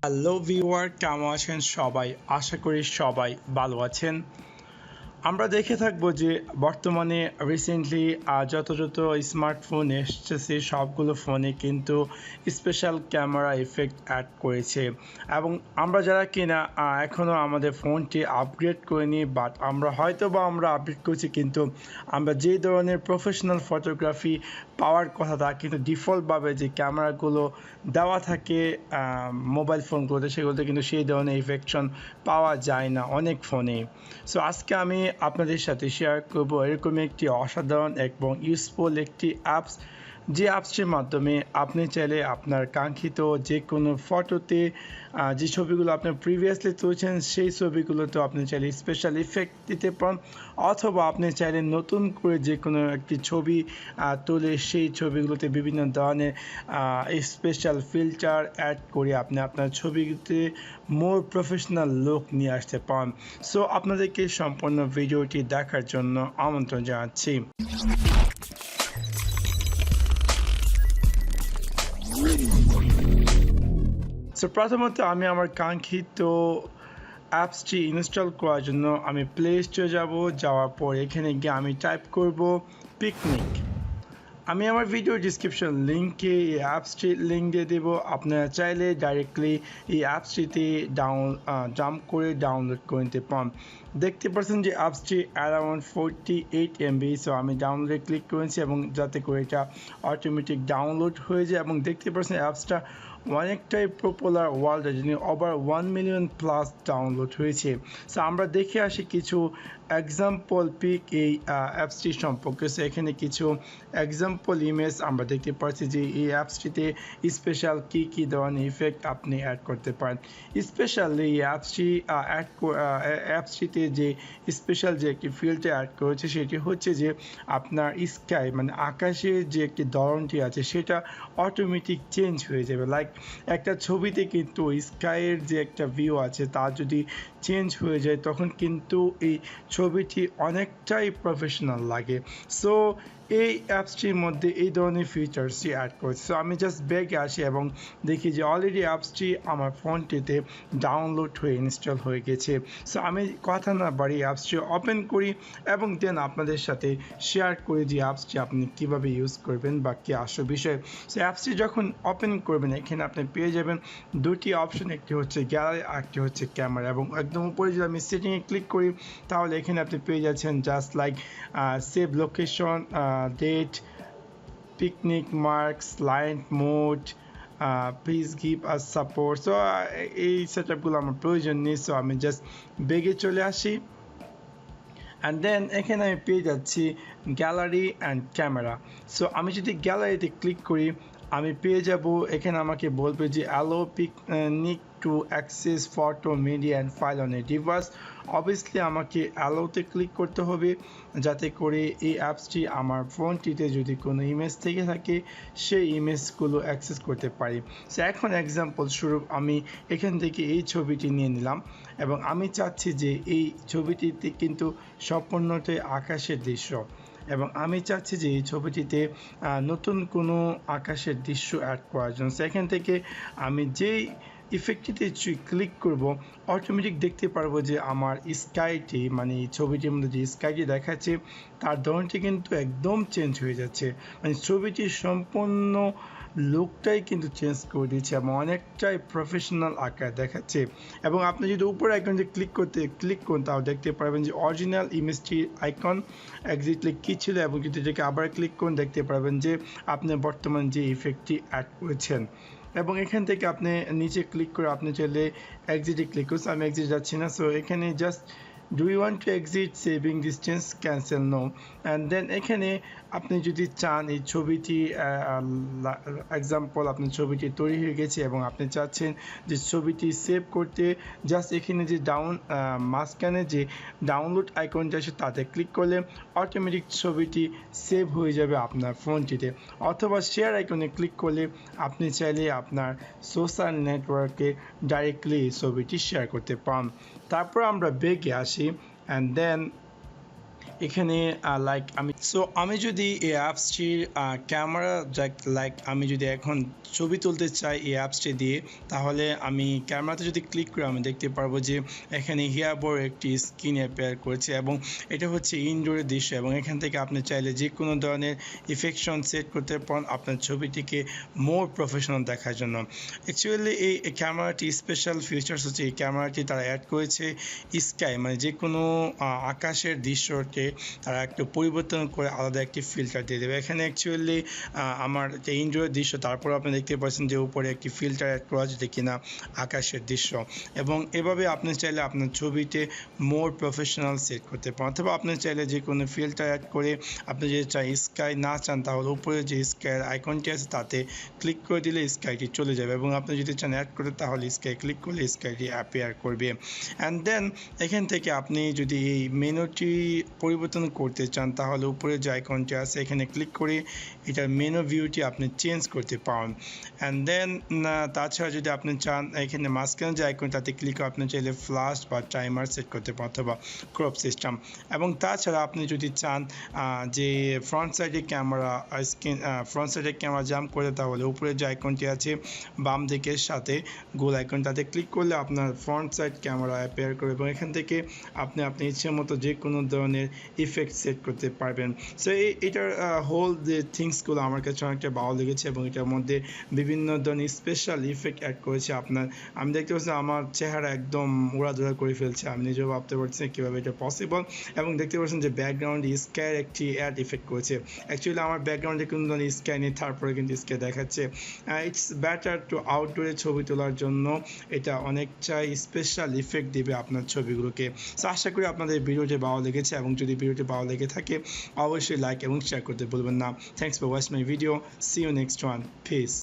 Hello viewer, কেমন আছেন সবাই? আশা করি সবাই ভালো আছেন। আমরা দেখে থাকবো যে বর্তমানে রিসেন্টলি যত স্মার্টফোন এসেছে সবগুলো ফোনে কিন্তু স্পেশাল ক্যামেরা ইফেক্ট অ্যাড করেছে এবং আমরা যারা কিনা এখনও আমাদের ফোনটি আপগ্রেড করিনি, বাট আমরা আপডেট করছি, কিন্তু আমরা যে ধরনের প্রফেশনাল ফটোগ্রাফি পাওয়ার কথা তা কিন্তু ডিফল্টভাবে যে ক্যামেরাগুলো দেওয়া থাকে মোবাইল ফোনগুলোতে, সেগুলোতে কিন্তু সেই ধরনের ইফেকশন পাওয়া যায় না অনেক ফোনে। সো আজকে আমি আপনাদের সাথে শেয়ার করব এরকম একটি অসাধারণ এবং ইউজফুল একটি অ্যাপস, যে অ্যাপসটির মাধ্যমে আপনি চাইলে আপনার কাঙ্ক্ষিত যে কোনো ফটোতে যে ছবিগুলো আপনি প্রিভিয়াসলি তুলছেন সেই ছবিগুলোতেও আপনি চাইলে স্পেশাল ইফেক্ট দিতে পারেন, অথবা আপনি চাইলে নতুন করে যে কোনো একটি ছবি তুলে সেই ছবিগুলোতে বিভিন্ন ধরনের স্পেশাল ফিল্টার অ্যাড করে আপনি আপনার ছবিতে মোর প্রফেশনাল লুক নিয়ে আসতে পারেন। সো আপনাদেরকে সম্পূর্ণ ভিডিওটি দেখার জন্য আমন্ত্রণ জানাচ্ছি। সো প্রথমত আমি আমার কাঙ্ক্ষিত অ্যাপসটি ইনস্টল করার জন্য আমি প্লে স্টোরে যাওয়ার পর এখানে গিয়ে আমি টাইপ করব পিকনিক। আমি আমার ভিডিও ডিসক্রিপশন লিঙ্কে এই অ্যাপসটির লিঙ্ক দিয়ে দেবো। আপনারা চাইলে ডাইরেক্টলি এই অ্যাপসটিতে জাম্প করে ডাউনলোড করে নিতে পারেন। দেখতে পাচ্ছেন যে অ্যাপসটি অ্যারাউন্ড 48 MB। সো আমি ডাউনলোডে ক্লিক করেছি এবং যাতে করে এটা অটোমেটিক ডাউনলোড হয়ে যায়, এবং দেখতে পাচ্ছেন অ্যাপসটা অনেকটাই পপুলার ওয়ার্ল্ডে, যিনি ওভার 1 মিলিয়ন প্লাস ডাউনলোড হয়েছে। সো আমরা দেখে আসি কিছু এক্সাম্পল পিক এই অ্যাপসটি সম্পর্কে। সো এখানে কিছু এক্সাম্পল ইমেজ আমরা দেখতে পাচ্ছি যে এই অ্যাপসটিতে স্পেশাল কী ধরনের ইফেক্ট আপনি অ্যাড করতে পারেন। স্পেশালি এই অ্যাপসটিতে যে স্পেশাল যে একটি ফিল্টার অ্যাড করেছে সেটি হচ্ছে যে আপনার স্কাই মানে আকাশের যে একটি ধরনটি আছে সেটা অটোমেটিক চেঞ্জ হয়ে যাবে। লাইক একটা ছবিতে কিন্তু স্কাইয়ের যে একটা ভিউ আছে তা যদি চেঞ্জ হয়ে যায় তখন কিন্তু এই ছবিটি অনেকটাই প্রফেশনাল লাগে। সো এই অ্যাপসটির মধ্যে এই ধরনের ফিচার্সটি অ্যাড করেছে। সো আমি জাস্ট ব্যাগে আসি এবং দেখি যে অলরেডি অ্যাপসটি আমার ফোনটিতে ডাউনলোড হয়ে ইনস্টল হয়ে গেছে। সো আমি কথা না বাড়িয়ে অ্যাপসটি ওপেন করি এবং দেন আপনাদের সাথে শেয়ার করি যে অ্যাপসটি আপনি কীভাবে ইউজ করবেন বা কী আসল বিষয়। সো অ্যাপসটি যখন ওপেন করবেন এখানে আপনি পেয়ে যাবেন দুটি অপশন, একটি হচ্ছে গ্যালারি আর একটি হচ্ছে ক্যামেরা, এবং একদম উপরে যদি আমি সেটিংয়ে ক্লিক করি তাহলে এখানে আপনি পেয়ে যাচ্ছেন just like save location, date, picnic marks, line mode, please give us support. So এই সেট আপগুলো আমার প্রয়োজন নেই। সো আমি জাস্ট বেগে চলে আসি অ্যান্ড দেন এখানে আমি পেয়ে যাচ্ছি গ্যালারি অ্যান্ড ক্যামেরা। সো আমি যদি গ্যালারিতে ক্লিক করি আমি পেয়ে যাব, এখানে আমাকে বলবে যে allow picnic to access photo media and file on a device. Obviously আমাকে অ্যালোতে ক্লিক করতে হবে যাতে করে এই অ্যাপসটি আমার ফোনটিতে যদি কোনো ইমেজ থেকে থাকে সেই ইমেজগুলো অ্যাক্সেস করতে পারি। সো এখন এক্সাম্পল স্বরূপ আমি এখান থেকে এই ছবিটি নিয়ে নিলাম এবং আমি চাচ্ছি যে এই ছবিটিতে কিন্তু সম্পূর্ণটাই আকাশের দৃশ্য, এবং আমি চাচ্ছি যে এই ছবিটিতে নতুন কোনো আকাশের দৃশ্য অ্যাড করার জন্য। সেখান থেকে আমি যেই ইফেক্টটিতে ক্লিক করব অটোমেটিক দেখতে পারবো যে আমার স্কাইটি মানে এই ছবিটির মধ্যে যে স্কাইটি দেখাচ্ছে তার ধরনটি কিন্তু একদম চেঞ্জ হয়ে যাচ্ছে, মানে ছবিটির সম্পূর্ণ লুকটাই কিন্তু চেঞ্জ করে দিচ্ছে এবং অনেকটাই প্রফেশনাল আকার দেখাচ্ছে। এবং আপনি যদি উপরে আইকন যে ক্লিক করুন তাও দেখতে পারবেন যে অরিজিনাল ইমেজটির আইকন এক্স্যাক্টলি কী ছিল, এবং যদি এটাকে আবার ক্লিক করুন দেখতে পারবেন যে আপনি বর্তমান যে ইফেক্টটি অ্যাড করেছেন। এবং এখান থেকে আপনি নিচে ক্লিক করে আপনি চাইলে এক্সিটে ক্লিক করছেন, আমি এক্সিট যাচ্ছি না। সো এখানে just do you want to exit saving distance cancel no, and then এখানে আপনি যদি চান এই ছবিটি এক্সাম্পল আপনার ছবিটি তৈরি হয়ে গেছে এবং আপনি চাচ্ছেন যে ছবিটি সেভ করতে, জাস্ট এখানে যে মাঝখানে যে ডাউনলোড আইকনটা আছে তাতে ক্লিক করলে অটোমেটিক ছবিটি সেভ হয়ে যাবে আপনার ফোনটিতে, অথবা শেয়ার আইকনে ক্লিক করলে আপনি চাইলে আপনার সোশ্যাল নেটওয়ার্কে ডাইরেক্টলি ছবিটি শেয়ার করতে পারেন। তারপর আমরা বেগে আসি অ্যান্ড দেন এখানে লাইক আমি যদি এই অ্যাপসটির ক্যামেরা লাইক আমি যদি এখন ছবি তুলতে চাই এই অ্যাপসটি দিয়ে, তাহলে আমি ক্যামেরাতে যদি ক্লিক করে আমি দেখতে পারবো যে এখানে হিয়াবোর একটি স্ক্রিন অ্যাপিয়ার করেছে এবং এটা হচ্ছে ইনডোরের দৃশ্য এবং এখান থেকে আপনি চাইলে যে কোনো ধরনের ইফেকশন সেট করতে পারেন আপনার ছবিটিকে মোর প্রফেশনাল দেখার জন্য। অ্যাকচুয়ালি এই ক্যামেরাটি স্পেশাল ফিচার্স হচ্ছে এই ক্যামেরাটি তারা অ্যাড করেছে স্কাই, মানে যে কোনো আকাশের দৃশ্যকে তারা একটু পরিবর্তন করে আলাদা একটি ফিল্টার দিয়ে দেবে। এখানে অ্যাকচুয়ালি আমার যে ইনডোরের দৃশ্য, তারপর আপনি দেখতে পাচ্ছেন যে উপরে একটি ফিল্টার অ্যাড করা যেটা কিনা আকাশের দৃশ্য, এবং এভাবে আপনি চাইলে আপনার ছবিতে মোর প্রফেশনাল সেট করতে পারেন। অথবা আপনি চাইলে যে কোনো ফিল্টার অ্যাড করে আপনি যদি চাই স্কাই না চান, তাহলে উপরে যে স্কাইয়ের আইকনটি আছে তাতে ক্লিক করে দিলে স্কাইটি চলে যাবে, এবং আপনি যদি চান অ্যাড করতে তাহলে স্কাই ক্লিক করলে স্কাইটি অ্যাপিয়ার করবে। অ্যান্ড দেন এখান থেকে আপনি যদি এই মেনুটি পরিবর্তন করতে চান, তাহলে উপরে যে আইকনটি আছে এখানে ক্লিক করে এটার মেনু ভিউটি আপনি চেঞ্জ করতে পারেন। অ্যান্ড দেন তাছাড়া যদি আপনি চান এখানে মাঝখানে যে আইকন তাতে ক্লিক করে আপনি চাইলে ফ্লাশ বা টাইমার সেট করতে পারেন অথবা ক্রপ সিস্টেম। এবং তাছাড়া আপনি যদি চান যে ফ্রন্ট সাইডে ক্যামেরা জাম্প করে, তাহলে উপরে যে আইকনটি আছে বাম দিকের সাথে গোল আইকন তাতে ক্লিক করলে আপনার ফ্রন্ট সাইড ক্যামেরা অ্যাপিয়ার করবে, এবং এখান থেকে আপনি ইচ্ছে মতো যে কোনো ধরনের ইফেক্ট সেট করতে পারবেন। সো এটার হোল যে থিংসগুলো আমার কাছে অনেকটা ভালো লেগেছে, এবং এটার মধ্যে বিভিন্ন ধরনের স্পেশাল ইফেক্ট অ্যাড করেছে। আমি দেখতে পাচ্ছি আমার চেহারা একদম উড়াধুরা করে ফেলছে, আমি নিজেও ভাবতে পারছি না কীভাবে এটা পসিবল। এবং দেখতে পাচ্ছেন যে ব্যাকগ্রাউন্ডে স্কাইয়ের একটি অ্যাড ইফেক্ট করেছে। অ্যাকচুয়ালি আমার ব্যাকগ্রাউন্ডে কোনো ধরনের স্কাই নেই, তারপরে কিন্তু স্কাই দেখাচ্ছে। ইটস বেটার টু আউটডোরে ছবি তোলার জন্য এটা অনেকটাই স্পেশাল ইফেক্ট দিবে আপনার ছবিগুলোকে। সো আশা করি আপনাদের ভিডিওটি ভালো লেগেছে, এবং যদি ভিডিওটি ভালো লেগে থাকে অবশ্যই লাইক এবং শেয়ার করতে ভুলবেন না। Thanks for watching my video. See you next one. Piece.